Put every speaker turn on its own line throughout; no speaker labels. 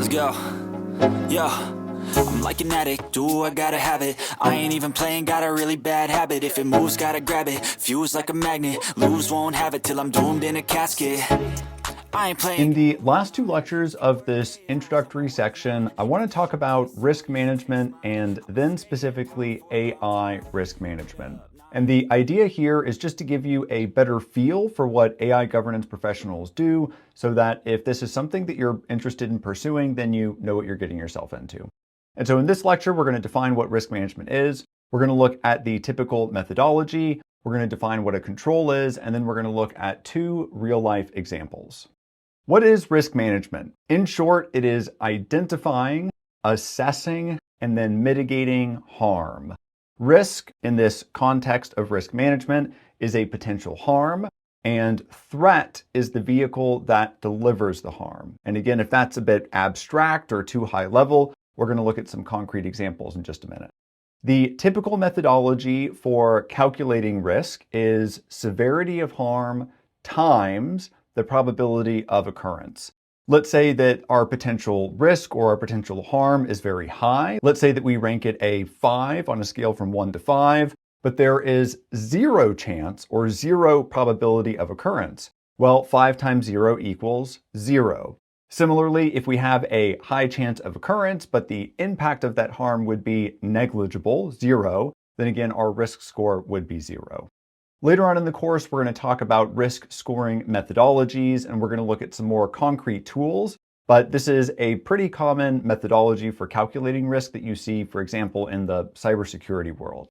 Let's go. Yo, I'm like an addict, do I gotta have it. I ain't even playing, got a really bad habit. If it moves, gotta grab it, fuse like a magnet. Lose, won't have it till I'm doomed in a casket. I ain't playing.
In the last two lectures of this introductory section, I want to talk about risk management and then specifically AI risk management. And the idea here is just to give you a better feel for what AI governance professionals do, so that if this is something that you're interested in pursuing, then you know what you're getting yourself into. And so in this lecture, we're going to define what risk management is. We're going to look at the typical methodology. We're going to define what a control is, and then we're going to look at two real-life examples. What is risk management? In short, it is identifying, assessing, and then mitigating harm. Risk, in this context of risk management, is a potential harm, and threat is the vehicle that delivers the harm. And again, if that's a bit abstract or too high level, we're going to look at some concrete examples in just a minute. The typical methodology for calculating risk is severity of harm times the probability of occurrence. Let's say that our potential risk or our potential harm is very high. Let's say that we rank it a 5 on a scale from 1 to 5, but there is 0 chance or 0 probability of occurrence. Well, 5 times 0 equals 0. Similarly, if we have a high chance of occurrence, but the impact of that harm would be negligible, 0, then again, our risk score would be 0. Later on in the course, we're going to talk about risk scoring methodologies, and we're going to look at some more concrete tools. But this is a pretty common methodology for calculating risk that you see, for example, in the cybersecurity world.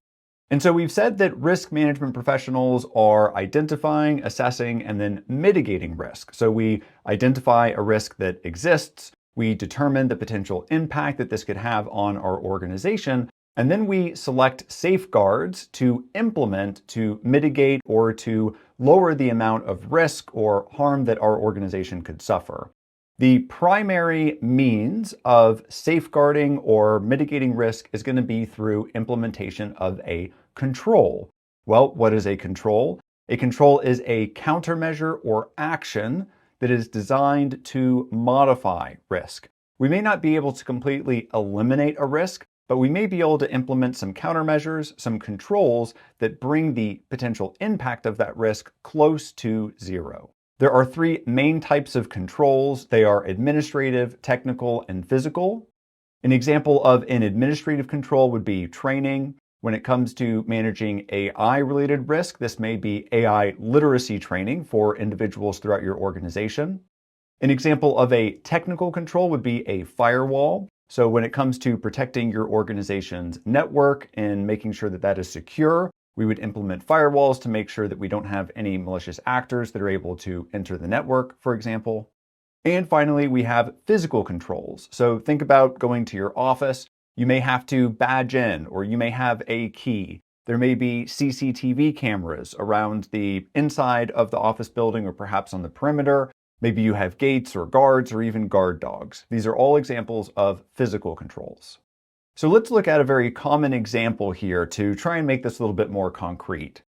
And so we've said that risk management professionals are identifying, assessing, and then mitigating risk. So we identify a risk that exists, we determine the potential impact that this could have on our organization, and then we select safeguards to implement to mitigate or to lower the amount of risk or harm that our organization could suffer. The primary means of safeguarding or mitigating risk is going to be through implementation of a control. Well, what is a control? A control is a countermeasure or action that is designed to modify risk. We may not be able to completely eliminate a risk, but we may be able to implement some countermeasures, some controls that bring the potential impact of that risk close to 0. There are 3 main types of controls. They are administrative, technical, and physical. An example of an administrative control would be training. When it comes to managing AI-related risk, this may be AI literacy training for individuals throughout your organization. An example of a technical control would be a firewall. So when it comes to protecting your organization's network and making sure that that is secure, we would implement firewalls to make sure that we don't have any malicious actors that are able to enter the network, for example. And finally, we have physical controls. So think about going to your office. You may have to badge in, or you may have a key. There may be CCTV cameras around the inside of the office building or perhaps on the perimeter. Maybe you have gates or guards or even guard dogs. These are all examples of physical controls. So let's look at a very common example here to try and make this a little bit more concrete.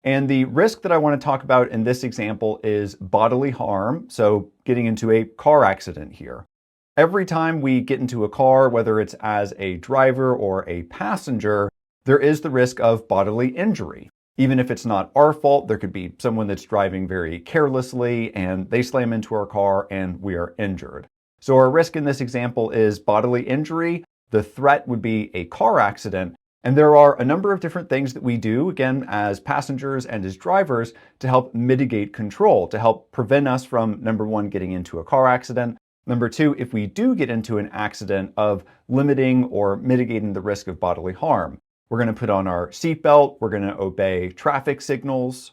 And the risk that I want to talk about in this example is bodily harm. So getting into a car accident here. Every time we get into a car, whether it's as a driver or a passenger, there is the risk of bodily injury. Even if it's not our fault, there could be someone that's driving very carelessly and they slam into our car and we are injured. So our risk in this example is bodily injury. The threat would be a car accident. And there are a number of different things that we do, again, as passengers and as drivers to help mitigate control, to help prevent us from, number 1, getting into a car accident. Number 2, if we do get into an accident, of limiting or mitigating the risk of bodily harm. We're going to put on our seatbelt, we're going to obey traffic signals,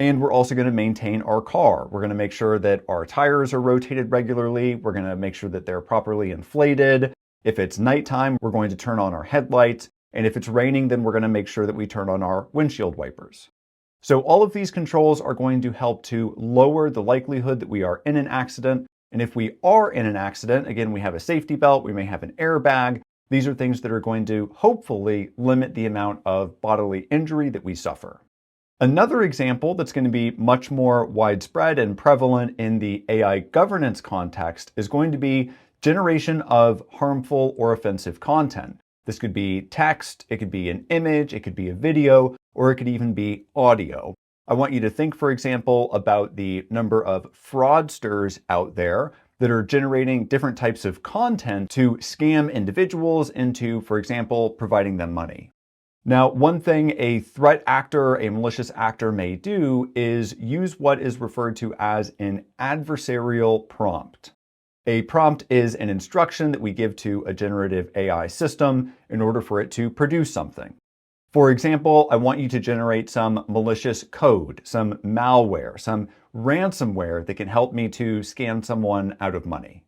and we're also going to maintain our car. We're going to make sure that our tires are rotated regularly, we're going to make sure that they're properly inflated. If it's nighttime, we're going to turn on our headlights, and if it's raining, then we're going to make sure that we turn on our windshield wipers. So all of these controls are going to help to lower the likelihood that we are in an accident, and if we are in an accident, again, we have a safety belt, we may have an airbag. These are things that are going to hopefully limit the amount of bodily injury that we suffer. Another example that's going to be much more widespread and prevalent in the AI governance context is going to be generation of harmful or offensive content. This could be text, it could be an image, it could be a video, or it could even be audio. I want you to think, for example, about the number of fraudsters out there that are generating different types of content to scam individuals into, for example, providing them money. Now, one thing a threat actor, a malicious actor may do is use what is referred to as an adversarial prompt. A prompt is an instruction that we give to a generative AI system in order for it to produce something. For example, I want you to generate some malicious code, some malware, some ransomware that can help me to scam someone out of money.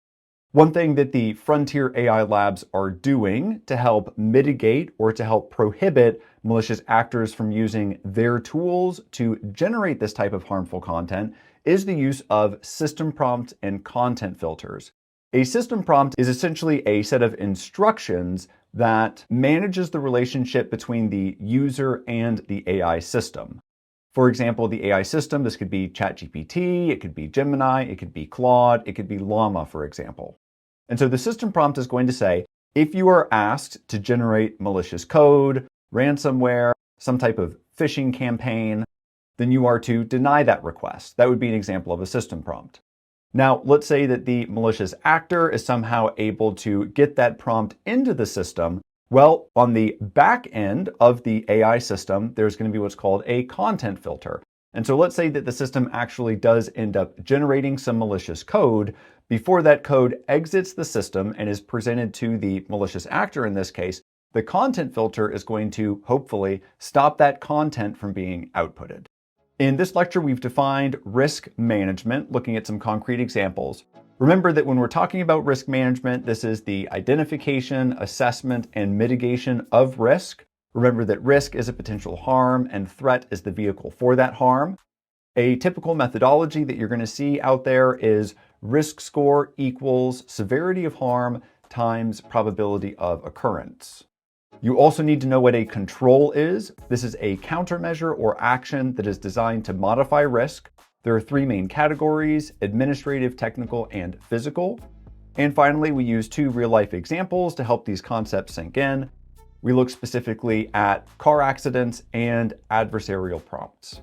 One thing that the Frontier AI Labs are doing to help mitigate or to help prohibit malicious actors from using their tools to generate this type of harmful content is the use of system prompts and content filters. A system prompt is essentially a set of instructions that manages the relationship between the user and the AI system. For example, the AI system, this could be ChatGPT, it could be Gemini, it could be Claude, it could be Llama, for example. And so the system prompt is going to say, if you are asked to generate malicious code, ransomware, some type of phishing campaign, then you are to deny that request. That would be an example of a system prompt. Now, let's say that the malicious actor is somehow able to get that prompt into the system. Well, on the back end of the AI system, there's going to be what's called a content filter. And so let's say that the system actually does end up generating some malicious code. Before that code exits the system and is presented to the malicious actor in this case, the content filter is going to hopefully stop that content from being outputted. In this lecture, we've defined risk management, looking at some concrete examples. Remember that when we're talking about risk management, this is the identification, assessment, and mitigation of risk. Remember that risk is a potential harm and threat is the vehicle for that harm. A typical methodology that you're going to see out there is risk score equals severity of harm times probability of occurrence. You also need to know what a control is. This is a countermeasure or action that is designed to modify risk. There are three main categories: administrative, technical, and physical. And finally, we use two real-life examples to help these concepts sink in. We look specifically at car accidents and adversarial prompts.